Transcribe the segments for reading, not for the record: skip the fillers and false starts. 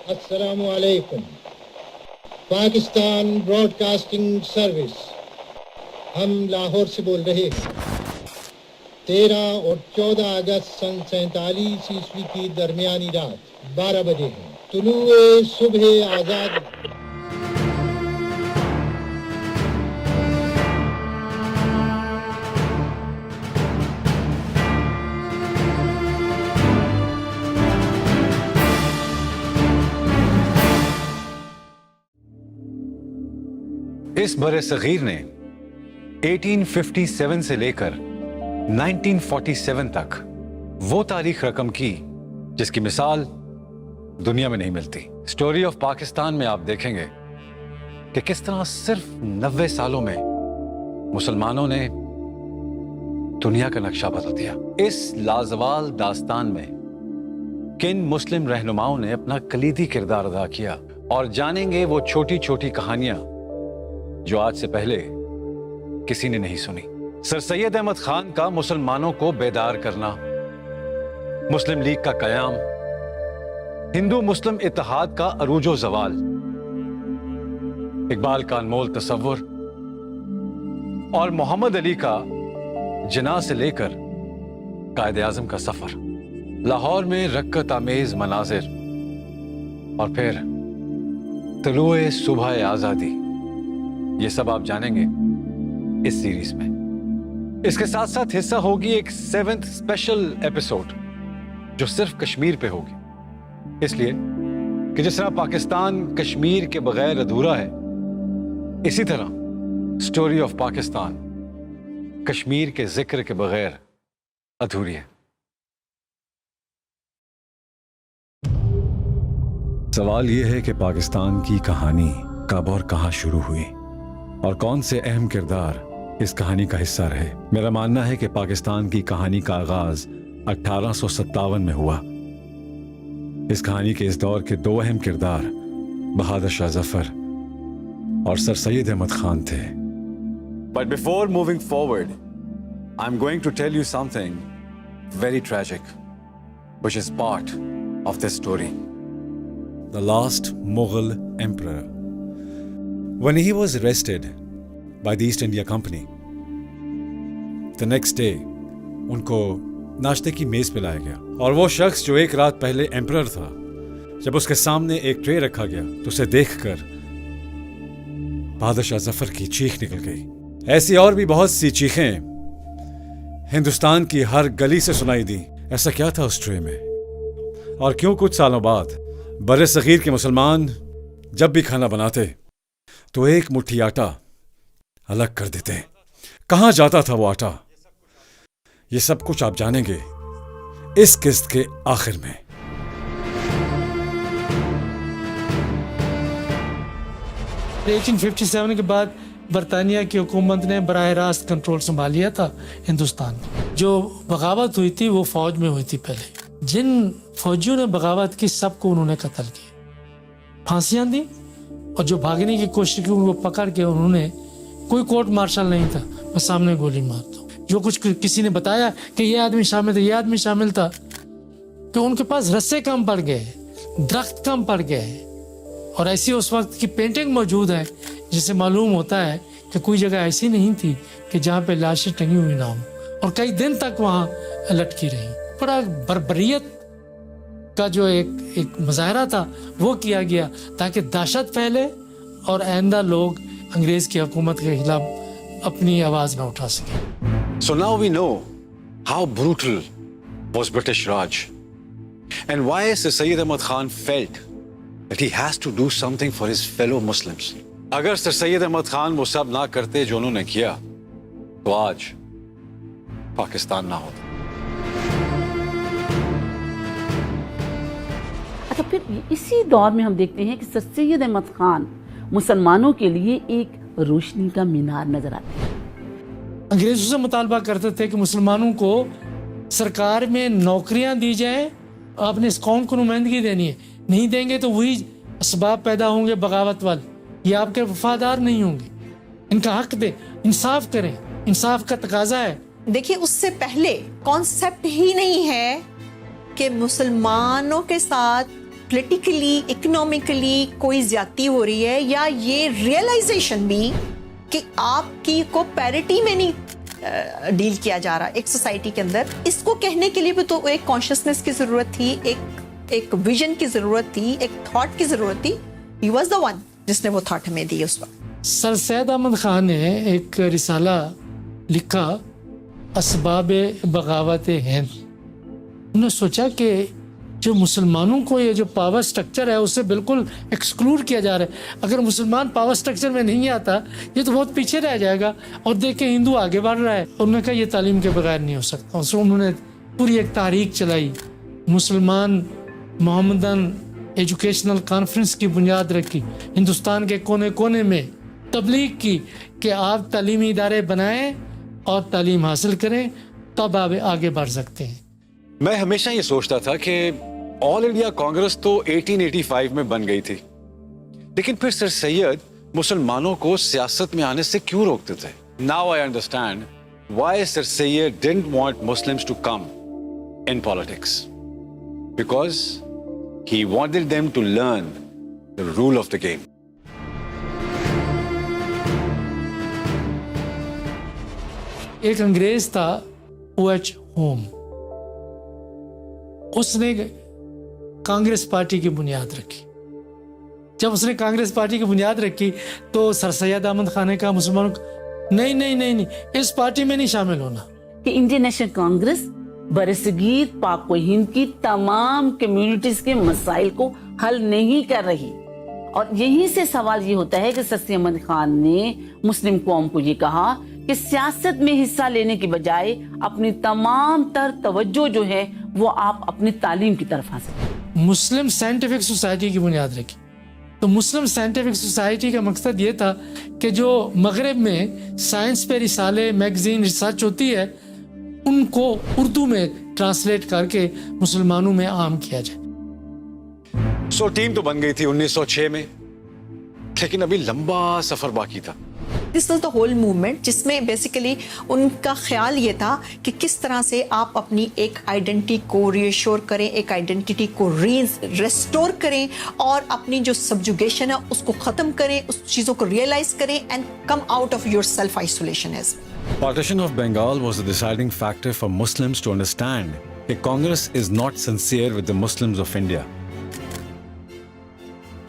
السلام علیکم. Pakistan Broad casting service, ہم لاہور سے بول رہے ہیں. 13 اور 14 اگست سن 47 عیسوی کی درمیانی رات 12 بجے ہیں. طلوع صبح آزاد. اس برِ صغیر نے 1857 سے لے کر 1947 تک وہ تاریخ رقم کی جس کی مثال دنیا میں نہیں ملتی. اسٹوری آف پاکستان میں آپ دیکھیں گے کہ کس طرح صرف 90 سالوں میں مسلمانوں نے دنیا کا نقشہ بدل دیا. اس لازوال داستان میں کن مسلم رہنماؤں نے اپنا کلیدی کردار ادا کیا، اور جانیں گے وہ چھوٹی چھوٹی کہانیاں جو آج سے پہلے کسی نے نہیں سنی. سر سید احمد خان کا مسلمانوں کو بیدار کرنا، مسلم لیگ کا قیام، ہندو مسلم اتحاد کا عروج و زوال، اقبال کا انمول تصور، اور محمد علی کا جناح سے لے کر قائد اعظم کا سفر، لاہور میں رکت آمیز مناظر، اور پھر طلوع صبح آزادی. یہ سب آپ جانیں گے اس سیریز میں. اس کے ساتھ ساتھ حصہ ہوگی ایک 7th اسپیشل ایپیسوڈ جو صرف کشمیر پہ ہوگی، اس لیے کہ جس طرح پاکستان کشمیر کے بغیر ادھورا ہے، اسی طرح اسٹوری آف پاکستان کشمیر کے ذکر کے بغیر ادھوری ہے. سوال یہ ہے کہ پاکستان کی کہانی کب اور کہاں شروع ہوئی اور کون سے اہم کردار اس کہانی کا حصہ رہے. میرا ماننا ہے کہ پاکستان کی کہانی کا آغاز 1857 میں ہوا. اس کہانی کے اس دور کے 2 اہم کردار بہادر شاہ ظفر اور سر سید احمد خان تھے. But before moving forward, I'm going to tell you something very tragic, which is part of this story. The last Mughal emperor, when he was arrested by the East India Company, the next day ان کو ناشتے کی میز پہ لایا گیا، اور وہ شخص جو ایک رات پہلے ایمپرر تھا، جب اس کے سامنے ایک ٹرے رکھا گیا تو اسے دیکھ کر بہادر شاہ ظفر کی چیخ نکل گئی. ایسی اور بھی بہت سی چیخیں ہندوستان کی ہر گلی سے سنائی دی. ایسا کیا تھا اس ٹرے میں، اور کیوں کچھ سالوں بعد بر صغیر کے مسلمان جب بھی کھانا بناتے تو ایک مٹھی آٹا الگ کر دیتے؟ کہاں جاتا تھا وہ آٹا؟ یہ سب کچھ آپ جانیں گے اس قسط کے آخر میں. لیکن 57 کے بعد برطانیہ کی حکومت نے براہ راست کنٹرول سنبھال لیا تھا ہندوستان میں. جو بغاوت ہوئی تھی وہ فوج میں ہوئی تھی. پہلے جن فوجیوں نے بغاوت کی سب کو انہوں نے قتل کیا، پھانسیاں دی، اور جو بھاگنے کی کوشش کی ان کو پکڑ کے انہوں نے، کوئی کورٹ مارشل نہیں تھا، بس سامنے گولی مار دو. جو کچھ کسی نے بتایا کہ یہ آدمی شامل تھا، یہ آدمی شامل تھا، کہ ان کے پاس رسے کم پڑ گئے، درخت کم پڑ گئے. اور ایسی اس وقت کی پینٹنگ موجود ہے جس سے معلوم ہوتا ہے کہ کوئی جگہ ایسی نہیں تھی کہ جہاں پہ لاشیں ٹنگی ہوئی نہ ہوں، اور کئی دن تک وہاں لٹکی رہی. بڑا بربریت کا جو ایک مظاہرہ تھا وہ کیا گیا تاکہ دہشت پھیلے اور آئندہ لوگ انگریز کی حکومت کے خلاف اپنی آواز نہ اٹھا سکیں. So now we know how brutal was British Raj and why Sir Syed Ahmad Khan felt that he has to do something for his fellow Muslims. اگر سر سید احمد خان وہ سب نہ کرتے جو انہوں نے کیا تو آج پاکستان نہ ہوتا. اچھا، پھر اسی دور میں ہم دیکھتے ہیں کہ سر سید احمد خان مسلمانوں کے لیے ایک روشنی کا مینار نظر آتے ہیں. انگریزوں سے مطالبہ کرتے تھے کہ مسلمانوں کو سرکار میں نوکریاں دی جائیں، آپ نے اس قوم کو نمائندگی دینی ہے، نہیں دیں گے تو وہی اسباب پیدا ہوں گے بغاوت والے، یہ آپ کے وفادار نہیں ہوں گے. ان کا حق دیں، انصاف کریں، انصاف کا تقاضا ہے. دیکھیے اس سے پہلے کانسیپٹ ہی نہیں ہے کہ مسلمانوں کے ساتھ پولیٹیکلی اکنامکلی کوئی زیادتی ہو رہی ہے، یا یہ ریئلائزیشن بھی کہ آپ کی کو پیرٹی میں نہیں ڈیل کیا جا رہا ایک سوسائٹی کے اندر. اس کو کہنے کے لیے بھی تو ایک کانشیسنس کی ضرورت تھی، ایک ویژن کی ضرورت تھی، ایک تھاٹ کی ضرورت تھی. ہی واز دا ون جس نے وہ تھاٹ ہمیں دی اس وقت. سر سید احمد خان نے ایک رسالہ لکھا اسباب بغاوت ہند. انہوں نے سوچا کہ جو مسلمانوں کو یہ جو پاور سٹرکچر ہے اسے بالکل ایکسکلوڈ کیا جا رہا ہے. اگر مسلمان پاور سٹرکچر میں نہیں آتا یہ تو بہت پیچھے رہ جائے گا. اور دیکھیں ہندو آگے بڑھ رہا ہے. انہوں نے کہا یہ تعلیم کے بغیر نہیں ہو سکتا. انہوں نے پوری ایک تحریک چلائی، مسلمان محمدن ایجوکیشنل کانفرنس کی بنیاد رکھی، ہندوستان کے کونے کونے میں تبلیغ کی کہ آپ تعلیمی ادارے بنائیں اور تعلیم حاصل کریں، تب آپ آگے بڑھ سکتے ہیں. میں ہمیشہ یہ سوچتا تھا کہ آل انڈیا کانگریس تو 1885 میں بن گئی تھی، لیکن پھر سر سید مسلمانوں کو سیاست میں آنے سے کیوں روکتے تھے. Now I understand why sir Syed didn't want Muslims to come in politics, because he wanted them to learn the rule of the game. ایک انگریز تھا او ایچ ہوم، اس نے کانگریس پارٹی کی بنیاد رکھی. جب اس نے کانگریس پارٹی کی بنیاد رکھی تو سر سید احمد خان نے کہا مسلمانوں کو نہیں اس پارٹی میں نہیں شامل ہونا. کہ انڈین نیشنل کانگریس برصغیر پاک و ہند کی تمام کمیونٹیز کے مسائل کو حل نہیں کر رہی. اور یہیں سے سوال یہ ہوتا ہے کہ سر سید احمد خان نے مسلم قوم کو یہ کہا کہ سیاست میں حصہ لینے کی بجائے اپنی تمام تر توجہ جو ہے وہ آپ اپنی تعلیم کی طرف حاصل کریں. مسلم سائنٹیفک سوسائٹی کی بنیاد رکھی. تو مسلم سائنٹیفک سوسائٹی کا مقصد یہ تھا کہ جو مغرب میں سائنس پہ رسالے میگزین ریسرچ ہوتی ہے ان کو اردو میں ٹرانسلیٹ کر کے مسلمانوں میں عام کیا جائے. سو ٹیم تو بن گئی تھی 1906 میں، لیکن ابھی لمبا سفر باقی تھا. This was the whole movement جس میں بیسیکلی ان کا خیال یہ تھا کہ کس طرح سے آپ اپنی ایک آئیڈینٹی کو ری ایشور کریں، ایک آئیڈینٹی کو ریسٹور کریں اور اپنی جو سبجوگیشن ہے اس کو ختم کریں، اس چیزوں کو ریئلائز کریں and come out of your self isolation. Partition of Bengal was the deciding factor for Muslims to understand that Congress is not sincere with the Muslims of India.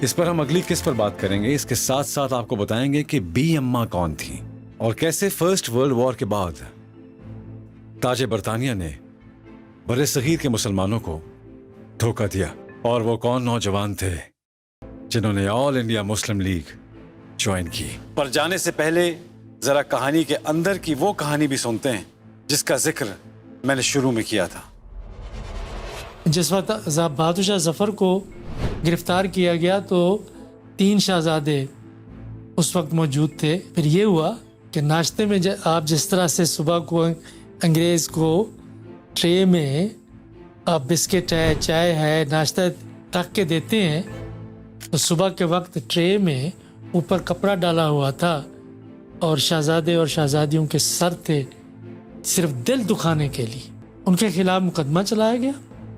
اس پر ہم اگلی قسط پر بات کریں گے. اس کے ساتھ ساتھ آپ کو بتائیں گے کہ بی اماں کون تھی اور کیسے فرسٹ ورلڈ وار کے بعد تاج برطانیہ نے بر صغیر کے مسلمانوں کو دھوکہ دیا، اور وہ کون نوجوان تھے جنہوں نے آل انڈیا مسلم لیگ جوائن کی. پر جانے سے پہلے ذرا کہانی کے اندر کی وہ کہانی بھی سنتے ہیں جس کا ذکر میں نے شروع میں کیا تھا. جس وقت بہادر شاہ ظفر کو گرفتار کیا گیا تو 3 شہزادے اس وقت موجود تھے. پھر یہ ہوا کہ ناشتے میں آپ جس طرح سے صبح کو انگریز کو ٹرے میں بسکٹ ہے، چائے ہے، ناشتہ رکھ کے دیتے ہیں، تو صبح کے وقت ٹرے میں اوپر کپڑا ڈالا ہوا تھا اور شہزادے اور شہزادیوں کے سر تھے صرف دل دکھانے کے لیے. ان کے خلاف مقدمہ چلایا گیا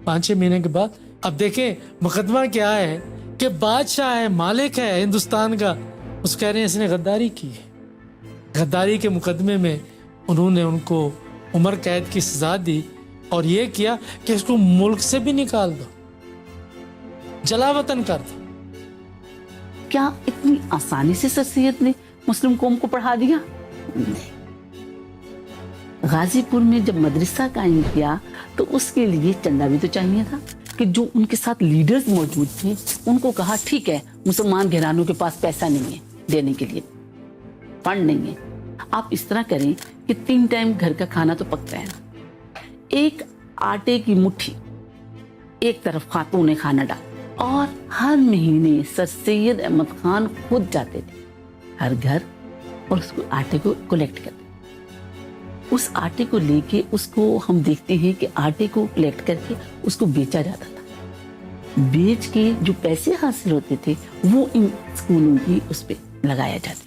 5-6 مہینے کے بعد. اب دیکھیں مقدمہ کیا ہے کہ بادشاہ ہے، مالک ہے ہندوستان کا، اس کہہ رہے ہیں اس نے غداری کی ہے. غداری کے مقدمے میں انہوں نے ان کو عمر قید کی سزا دی اور یہ کیا کہ اس کو ملک سے بھی نکال دو، جلا وطن کر دو. کیا اتنی آسانی سے سر سید نے مسلم قوم کو پڑھا دیا؟ نہیں. غازی پور میں جب مدرسہ قائم کیا تو اس کے لیے چندہ بھی تو چاہیے تھا کہ جو ان کے ساتھ لیڈرز موجود تھے ان کو کہا ٹھیک ہے مسلمان گھرانوں کے پاس پیسہ نہیں ہے دینے کے لیے، فنڈ نہیں ہے، آپ اس طرح کریں کہ 3 ٹائم گھر کا کھانا تو پکتا ہے نا، ایک آٹے کی مٹھی ایک طرف خاتون خانہ ڈال، اور ہر مہینے سر سید احمد خان خود جاتے تھے ہر گھر اور اس کو آٹے کو کلیکٹ کرتے. اس آٹے کو لے کے اس کو ہم دیکھتے ہیں کہ آٹے کو کلیکٹ کر کے اس کو بیچا جاتا تھا. بیچ کے جو پیسے حاصل ہوتے تھے وہ ان اسکولوں کی اس پہ لگایا جاتا.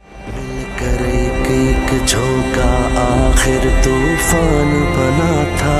مل کر ایک جھونکا آخر طوفان بنا تھا.